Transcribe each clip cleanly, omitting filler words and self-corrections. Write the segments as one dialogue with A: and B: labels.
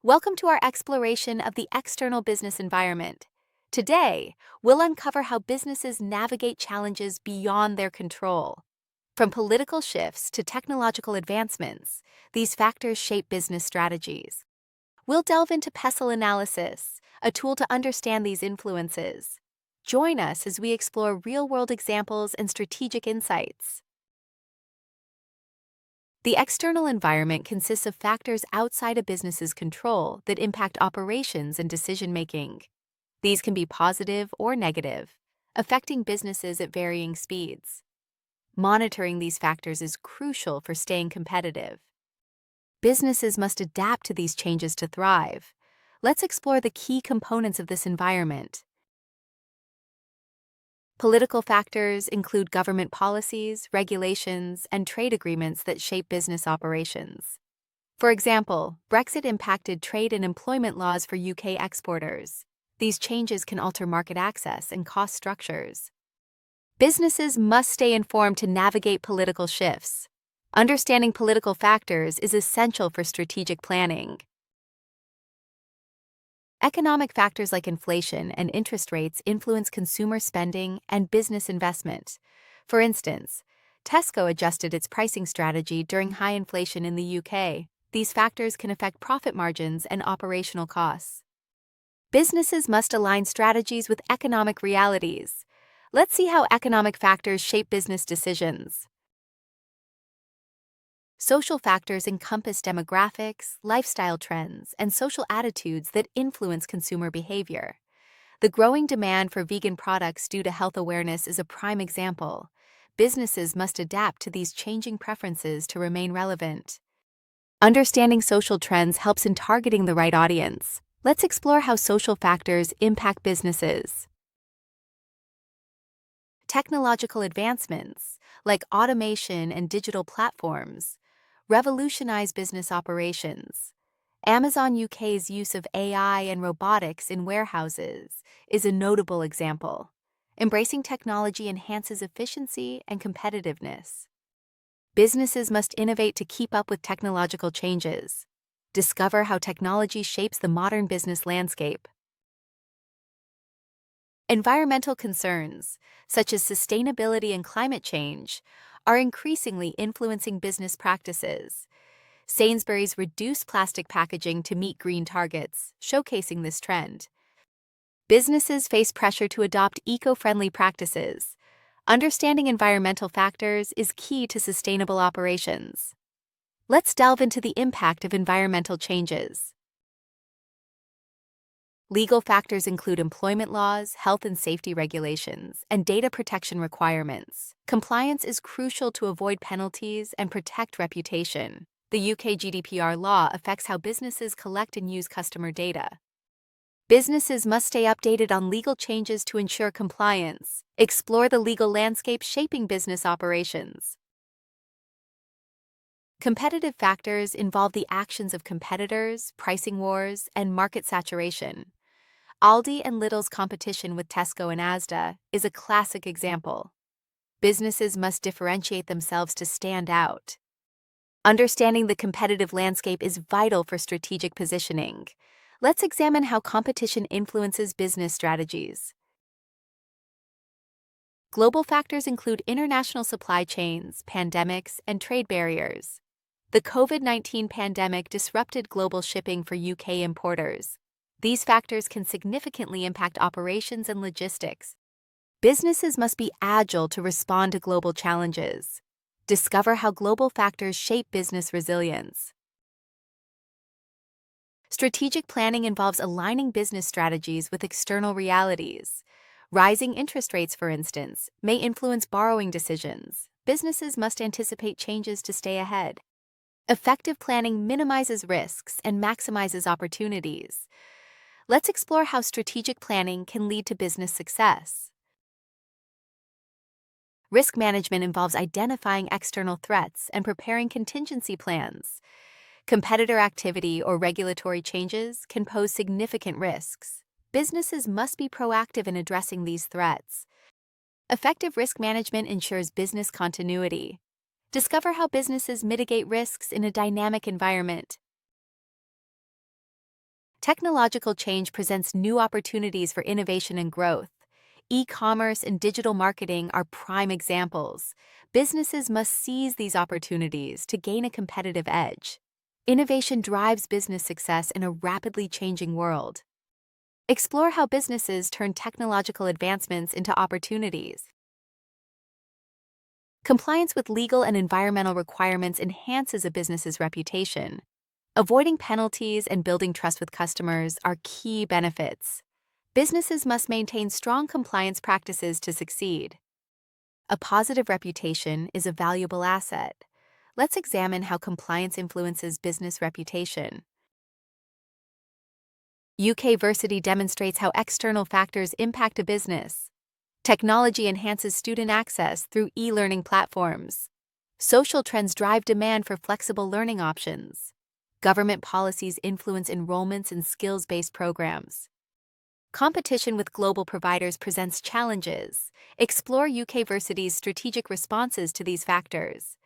A: Welcome to our exploration of the external business environment. Today, we'll uncover how businesses navigate challenges beyond their control. From political shifts to technological advancements, these factors shape business strategies. We'll delve into pestle analysis, a tool to understand these influences. Join us as we explore real-world examples and strategic insights. The external environment consists of factors outside a business's control that impact operations and decision-making. These can be positive or negative, affecting businesses at varying speeds. Monitoring these factors is crucial for staying competitive. Businesses must adapt to these changes to thrive. Let's explore the key components of this environment. Political factors include government policies, regulations, and trade agreements that shape business operations. For example, Brexit impacted trade and employment laws for UK exporters. These changes can alter market access and cost structures. Businesses must stay informed to navigate political shifts. Understanding political factors is essential for strategic planning. Economic factors like inflation and interest rates influence consumer spending and business investment. For instance, Tesco adjusted its pricing strategy during high inflation in the UK. These factors can affect profit margins and operational costs. Businesses must align strategies with economic realities. Let's see how economic factors shape business decisions. Social factors encompass demographics, lifestyle trends, and social attitudes that influence consumer behavior. The growing demand for vegan products due to health awareness is a prime example. Businesses must adapt to these changing preferences to remain relevant. Understanding social trends helps in targeting the right audience. Let's explore how social factors impact businesses. Technological advancements, like automation and digital platforms, revolutionize business operations. Amazon UK's use of AI and robotics in warehouses is a notable example. Embracing technology enhances efficiency and competitiveness. Businesses must innovate to keep up with technological changes. Discover how technology shapes the modern business landscape. Environmental concerns, such as sustainability and climate change, are increasingly influencing business practices. Sainsbury's reduced plastic packaging to meet green targets, showcasing this trend. Businesses face pressure to adopt eco-friendly practices. Understanding environmental factors is key to sustainable operations. Let's delve into the impact of environmental changes. Legal factors include employment laws, health and safety regulations, and data protection requirements. Compliance is crucial to avoid penalties and protect reputation. The UK GDPR law affects how businesses collect and use customer data. Businesses must stay updated on legal changes to ensure compliance. Explore the legal landscape shaping business operations. Competitive factors involve the actions of competitors, pricing wars, and market saturation. Aldi and Lidl's competition with Tesco and Asda is a classic example. Businesses must differentiate themselves to stand out. Understanding the competitive landscape is vital for strategic positioning. Let's examine how competition influences business strategies. Global factors include international supply chains, pandemics, and trade barriers. The COVID-19 pandemic disrupted global shipping for UK importers. These factors can significantly impact operations and logistics. Businesses must be agile to respond to global challenges. Discover how global factors shape business resilience. Strategic planning involves aligning business strategies with external realities. Rising interest rates, for instance, may influence borrowing decisions. Businesses must anticipate changes to stay ahead. Effective planning minimizes risks and maximizes opportunities. Let's explore how strategic planning can lead to business success. Risk management involves identifying external threats and preparing contingency plans. Competitor activity or regulatory changes can pose significant risks. Businesses must be proactive in addressing these threats. Effective risk management ensures business continuity. Discover how businesses mitigate risks in a dynamic environment. Technological change presents new opportunities for innovation and growth. E-commerce and digital marketing are prime examples. Businesses must seize these opportunities to gain a competitive edge. Innovation drives business success in a rapidly changing world. Explore how businesses turn technological advancements into opportunities. Compliance with legal and environmental requirements enhances a business's reputation. Avoiding penalties and building trust with customers are key benefits. Businesses must maintain strong compliance practices to succeed. A positive reputation is a valuable asset. Let's examine how compliance influences business reputation. UK Versity demonstrates how external factors impact a business. Technology enhances student access through e-learning platforms. Social trends drive demand for flexible learning options. Government policies influence enrollments in skills-based programs. Competition with global providers presents challenges. Explore UK Versity's strategic responses to these factors.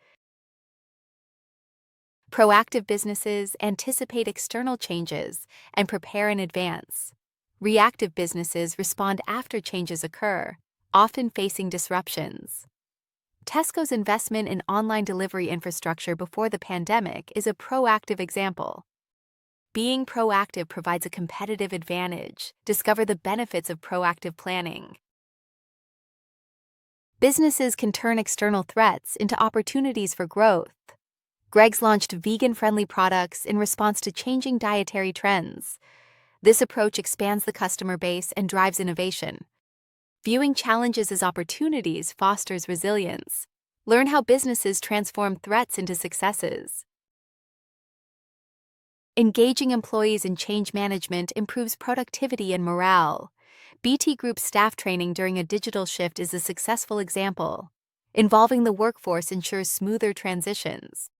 A: Proactive businesses anticipate external changes and prepare in advance. Reactive businesses respond after changes occur, often facing disruptions. Tesco's investment in online delivery infrastructure before the pandemic is a proactive example. Being proactive provides a competitive advantage. Discover the benefits of proactive planning. Businesses can turn external threats into opportunities for growth. Greggs launched vegan-friendly products in response to changing dietary trends. This approach expands the customer base and drives innovation. Viewing challenges as opportunities fosters resilience. Learn how businesses transform threats into successes. Engaging employees in change management improves productivity and morale. BT Group's staff training during a digital shift is a successful example. Involving the workforce ensures smoother transitions.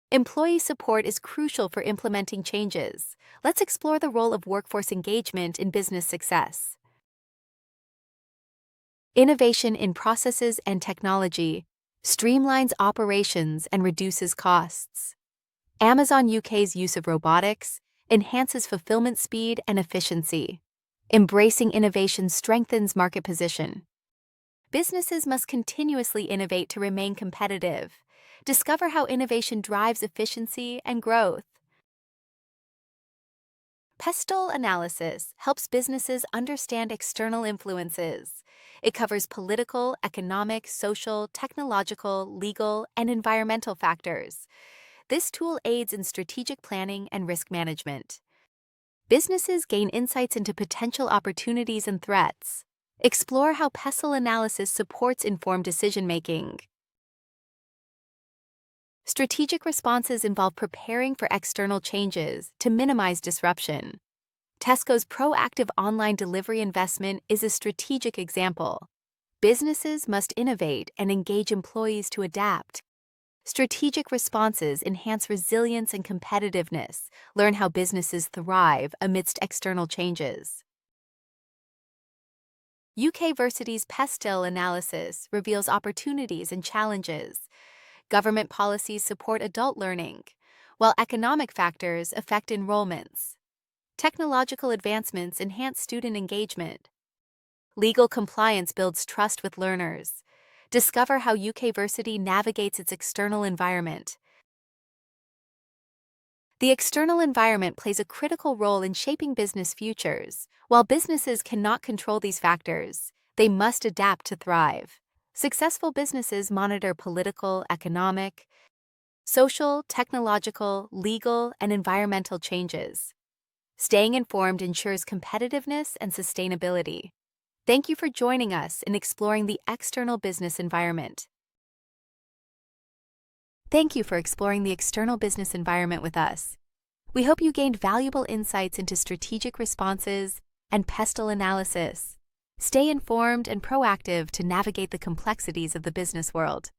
A: Employee support is crucial for implementing changes. Let's explore the role of workforce engagement in business success. Innovation in processes and technology streamlines operations and reduces costs. Amazon UK's use of robotics enhances fulfillment speed and efficiency. Embracing innovation strengthens market position. Businesses must continuously innovate to remain competitive. Discover how innovation drives efficiency and growth. Pestle analysis helps businesses understand external influences. It covers political, economic, social, technological, legal, and environmental factors. This tool aids in strategic planning and risk management. Businesses gain insights into potential opportunities and threats. Explore how Pestle analysis supports informed decision-making. Strategic responses involve preparing for external changes to minimize disruption. Tesco's proactive online delivery investment is a strategic example. Businesses must innovate and engage employees to adapt. Strategic responses enhance resilience and competitiveness. Learn how businesses thrive amidst external changes. UK Versity's Pestle analysis reveals opportunities and challenges. Government policies support adult learning, while economic factors affect enrollments. Technological advancements enhance student engagement. Legal compliance builds trust with learners. Discover how UK Versity navigates its external environment. The external environment plays a critical role in shaping business futures. While businesses cannot control these factors, they must adapt to thrive. Successful businesses monitor political, economic, social, technological, legal, and environmental changes. Staying informed ensures competitiveness and sustainability. Thank you for joining us in exploring the external business environment. Thank you for exploring the external business environment with us. We hope you gained valuable insights into strategic responses and Pestle analysis. Stay informed and proactive to navigate the complexities of the business world.